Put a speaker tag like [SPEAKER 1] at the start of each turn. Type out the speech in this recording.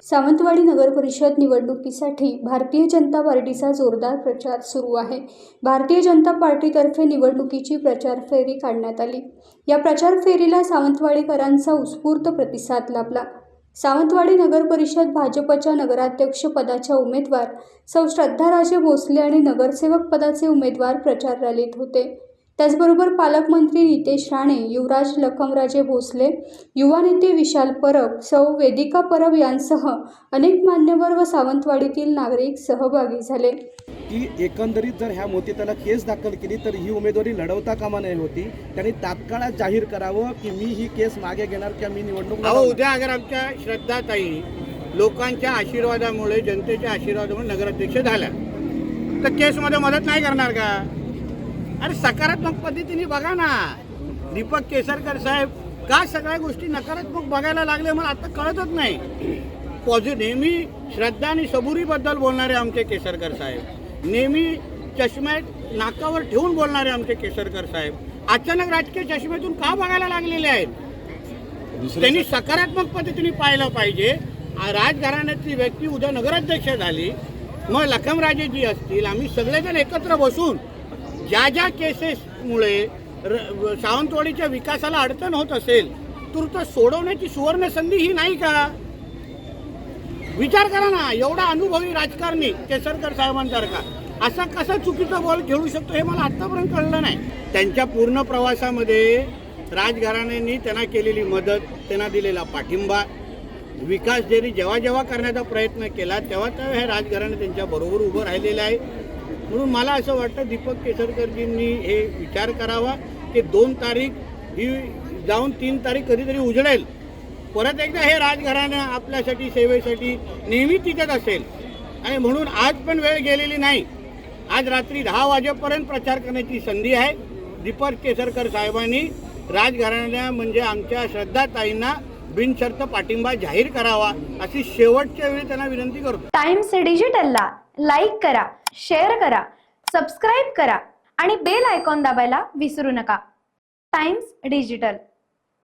[SPEAKER 1] सावंतवाडी नगर परिषद निवडणुकीसाठी भारतीय जनता पार्टीचा जोरदार प्रचार सुरू आहे। भारतीय जनता पार्टीतर्फे निवडणुकीची प्रचार फेरी काढण्यात आली। या प्रचार फेरीला सावंतवाडीकरांचा उत्स्फूर्त प्रतिसाद लाभला। सावंतवाडी नगर परिषद भाजपच्या नगराध्यक्ष पदाच्या उमेदवार सौ श्रद्धाराजे भोसले आणि नगरसेवक पदाचे उमेदवार प्रचार रॅलीत होते। त्याचबरोबर पालकमंत्री नितेश राणे, युवराज लखमराजे भोसले, युवा नेते विशाल परब, सौ वेदिका परब यांसह अनेक मान्यवर व सावंतवाडीतील नागरिक सहभागी झाले।
[SPEAKER 2] की एकंदरीत जर ह्या मोतीताला केस दाखल केली तर ही उमेदवारी लढवता कामा नये होती। त्यांनी तात्काळ जाहीर करावं की मी ही केस मागे घेणार किंवा मी निवडणूक
[SPEAKER 3] उद्या अगर आमच्या श्रद्धाताई लोकांच्या आशीर्वादामुळे, जनतेच्या आशीर्वादामुळे नगराध्यक्ष झाल्या तर केसमध्ये मदत नाही करणार का? अरे सकारात्मक पद्धतीने बघा ना। दीपक केसरकर साहेब का सगळ्या गोष्टी नकारात्मक बघायला लागले मला आता कळतच नाही। नेहमी श्रद्धा आणि सबुरीबद्दल बोलणारे आमचे केसरकर साहेब, नेहमी चष्म्यात नाकावर ठेवून बोलणारे आमचे केसरकर साहेब अचानक राजकीय चष्म्यातून का बघायला लागलेले आहेत? त्यांनी सकारात्मक पद्धतीने पाहिलं पाहिजे। राजघराण्यातली व्यक्ती उद्या नगराध्यक्ष झाली, मग लखमराजेजी असतील, आम्ही सगळेजण एकत्र बसून ज्या ज्या केसेसमुळे सावंतवाडीच्या विकासाला अडचण होत असेल तर सोडवण्याची सुवर्ण संधी ही नाही का? विचार करा ना। एवढा अनुभवी राजकारणी केसरकर साहेबांसारखा असा कसा चुकीचा बॉल खेळू शकतो हे मला आतापर्यंत कळलं नाही। त्यांच्या पूर्ण प्रवासामध्ये राजघराण्यांनी त्यांना केलेली मदत, त्यांना दिलेला पाठिंबा, विकास ज्यांनी जेव्हा जेव्हा करण्याचा प्रयत्न केला तेव्हा हे राजघराणे त्यांच्या बरोबर उभं राहिलेलं आहे। म्हणून मला असं वाटतं दीपक केसरकरजींनी हे विचार करावा की 2 तारीख ही जाऊन 3 तारीख कधीतरी उजळेल। परत एकदा हे राजघराणं आपल्यासाठी, सेवेसाठी नेहमी तिथेच असेल आणि म्हणून आज पण वेळ गेलेली नाही। आज रात्री 10 वाजेपर्यंत प्रचार करण्याची संधी आहे। दीपक केसरकर साहेबांनी राजघराण्या म्हणजे आमच्या श्रद्धाताईंना बिनशर्त पाठिंबा जाहीर करावा अशी शेवटच्या वेळी त्यांना विनंती करतो।
[SPEAKER 4] टाइम्स डिजिटलला लाईक करा, शेअर करा, सबस्क्राईब करा आणि बेल आयकॉन दाबायला विसरू नका। Times digital.